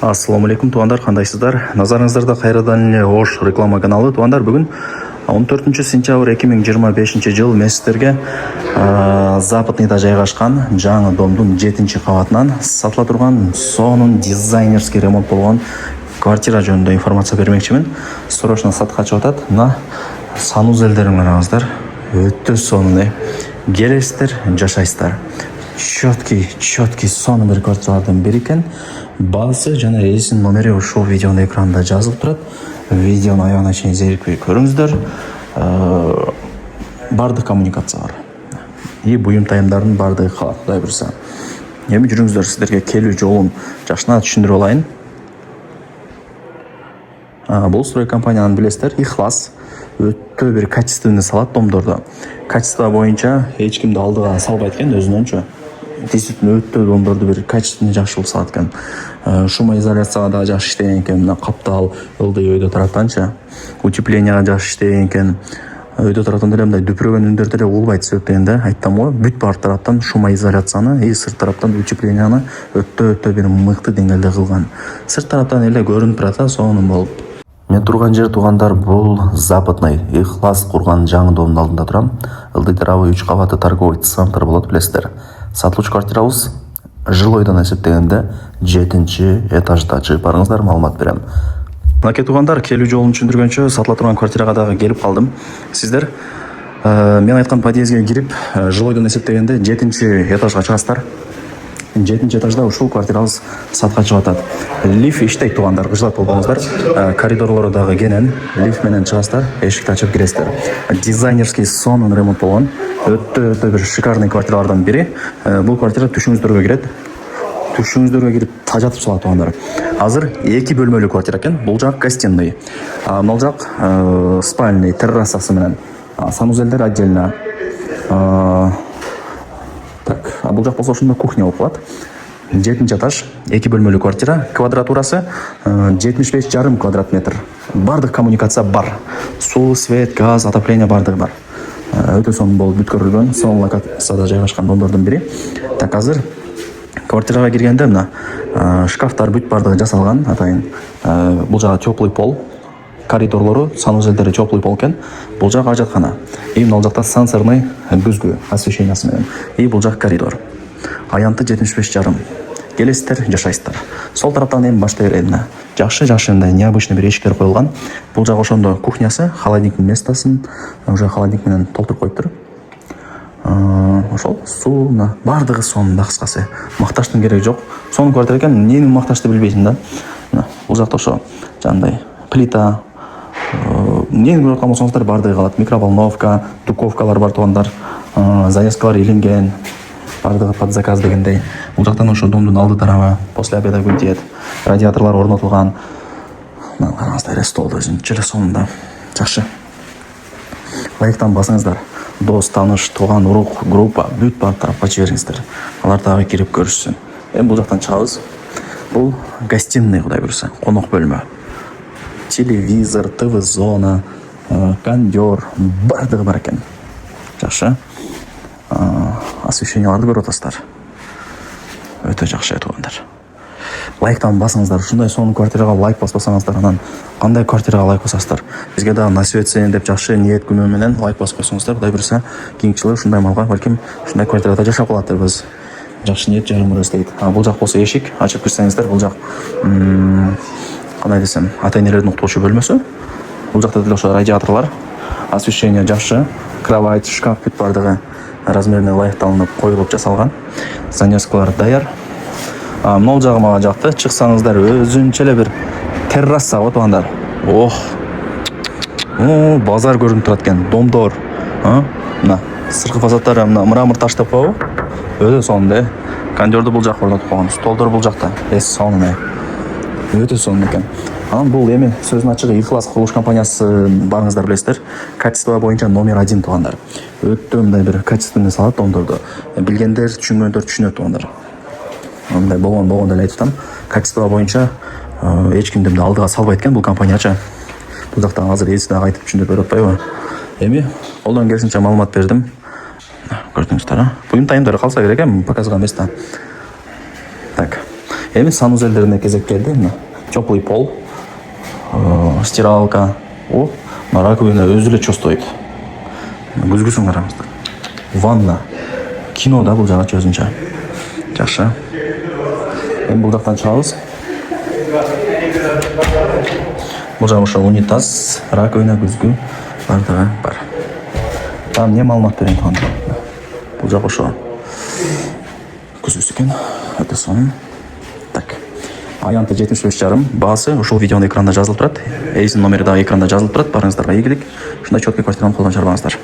Ассаламу алейкум туғандар, қандайсыздар? Назарыңыздарда қайрадан эле Ош реклама каналы. Туғандар, бүгін 14 сентябрь 2025 жыл Месстерге Западныйда жайгашкан жаңы домдун 7-кабатынан сатыла турган сонун дизайнерский ремонт болгон квартира жөнүндө информация бермекчимин. Срочно сатка чыгып атат. Мына санузелдерин караңыздар. Өтө сонун. Келесиздер, жашайсыздар. Четкий сонун бир квартиралардан бири экен. Баасы жана рейсин номери ушул видеонун экранында жазылып турат. Видеонун аягына чейин зерикпей көрүңүздөр. Бардык коммуникация бар. И буюм тайымдардын бардыгы калат, Кудай буйрса. Эми жүрүңүздөр, сиздерге келүү жолун жакшына түшүндүрүп алайын. Бул строй компаниянын билесиздер, Ихлас өтө бир качественный салат домдорду. Качество боюнча эч кимди алдыга салбайт экен өзүнөнчө. Действительно өтө домдорду бир качественный жакшы кылып салат экен. Шумоизоляцияга да жакшы иштеген экен, мына каптал ылдый өйдө тураптанчы. Утепленияга жакшы иштеген экен. Өйдө тураптан деле мындай дүпүрөгөн үндөрдү деле угулбайт себеп дегенде айттым го, бүт бар тараптан шумоизоляцияны и сырт тараптан утепленияны өтө бир мыкты деңгээлде кылган. Сырт тараптан эле көрүнүп турат, сонун болуп. Мен турган жер тугандар бул Западный Ихлас курган жаңы домдун алдында турам. Ылдый тарабы 3 кабатты торговый центр болот, билесиздер. Сатылуучу квартирабыз жилойдон эсептегенде 7-этажда. Барыңыздар, маалымат берем. Мынакей тугандар, келүү жолун түшүндүргөнчө сатыла турган квартирага дагы келип калдым. Сиздер мен айткан подъездге кирип, жилойдон эсептегенде 7-этажга чыгасыздар. 7-этажда ушул квартирабыз сатка чыгып атат. Лифт иштейт тугандар, кыжылап болбоңуздар. Коридорлору дагы кенен, лифт менен чыгасыздар, эшикти ачып киресиздер. Дизайнерский сонун ремонт болгон. Өтө бир шикарный квартиралардан бири. Бул квартира түшүңүздөргө кирет. Түшүңүздөргө кирип тажатып салат тугандар. Азыр 2 бөлмөлүү квартира экен. Бул жак гостиный. Мына жак спальный, террасасы менен. Санузелдер отдельно. Так, бул жак болсо ошондо кухня болуп калат. 7-этаж, 2 бөлмөлүү квартира, квадратурасы 75,5 квадрат метр. Бардык коммуникация бар. Суу, свет, газ, отопление бардыгы бар. Өтө сонун болуп бүткөрүлгөн, сонун локацияда жайгашкан домдордун бири. Так, азыр квартирага киргенде мына шкафтар бүт бардыгы жасалган, атайын. Бул жагы теплый пол. Коридорлору, санузелдери теплый пол экен. Бул жак ажаткана. И мына жакта сенсорный күзгү освещениясы менен. И бул жак коридор. Аянты 75,5. Келесиздер, жашайсыздар. Сол тараптан эми баштай берейин. Жакшы мындай необычный бир эшиктер коюлган. Бул жак ошондо кухнясы, холодниктин местосын уже холодник менен толтуруп коюптур. Ошол суу, бардыгы сонун, кыскасы. Макташтын кереги жок. Сонун квартира экен, эмнени макташты билбейсиң да. Бул жакта ошо жандай плита, эмнени көрүп аткан болсоңуздар бардыгы калат. Микроволновка, духовкалар бар тугандар, занескалар илинген. Бардыгы под заказ дегендей. Бул жактан ошо домдун алды тарабы после обеда гүлдейт. Радиаторлар орнотулган. Мына караңыздар, столдо өзүнчө эле сонун, жакшы. Лайктан басыңыздар. Дос, тааныш, тууган, урук, группа бүт бар тарапка жибериңиздер. Алар дагы кирип көрүшсүн. Эми бул жактан чыгабыз. Бул гостиный, Кудай буйрса, конок бөлмө. Телевизор, ТВ-зона, кондер, бардыгы бар экен. Жакшы. Освещенияларды көрүп атасыздар. Өтө жакшы тугандар. Лайктан басыңыздар. Ушундай сонун квартирага лайк баспасаңыздар, анан кандай квартирага лайк басасыздар? Бизге дагы насип этсин деп жакшы ниет күнөө менен лайк басып койсоңуздар, Кудай буйрса, кийинки жылы ушундай малга балким ушундай квартирада жашап калат дебиз. Жакшы ниет жарым өрөс дейт. Бул жак болсо эшик, ачып кирсеңиздер, бул жак кандай десем, ата-энелердин уктоочу бөлмөсү. Бул жакта деле ошо радиаторлор, освещение жакшы, кровать, шкаф бүт бардыгы размерине ылайыкталынып коюлуп жасалган. Занескалар даяр. Мол жагы мага жакты. Чыксаңыздар, өзүнчө эле бир терраса го тугандар. Базар көрүнүп турат экен, домдор. Мына сырткы фасадтары мрамор таш деп коебу? Өтө сонун. Кондерду бул жакка орнотуп койгон. Столдор бул жакта. Сонун. Өтө сонун экен. Анан бул эми сөзүн ачыгы Ихлас курулуш компаниясы, барыңыздар билесиздер. Качество боюнча номер 1 тугандар. Өтө мындай бир качественный салат домдорду. Билгендер, түшүнгөндөр түшүнөт тугандар. Мындай болгон деле айтып атам. Качество боюнча эч кимди алдыга салбайт экен бул компаниячы. Бул жактан азыр эси дагы айтып түшүндүрүп берип атпайбы? Эми колдон келишинче маалымат бердим. Көрдүңүздөр, буюм тайымдары калса керек показга эмес да. Так. Эми санузелдерине кезек келди. Мына теплый пол, стиралка, раковина өзү эле чостоойт. Күзгүсүн караңыздар. Ванна. Кино да бул жагачы өзүнчө. Жакшы. Эми бул жактан чыгабыз. Бул жагы ошо унитаз, раковина, күзгү бардыгы бар. Там эмне маалымат берейин тагын. Бул жак ошо күзгүсү экен. Өтө сонун. Так. Аянты 75,5. Баасы ушул видеонун экранында жазылып турат. Эйсин номери дагы экранда жазылып турат. Барыңыздарга ийгилик. Ушундай чөткө квартираны колдонуп чарбаңыздар.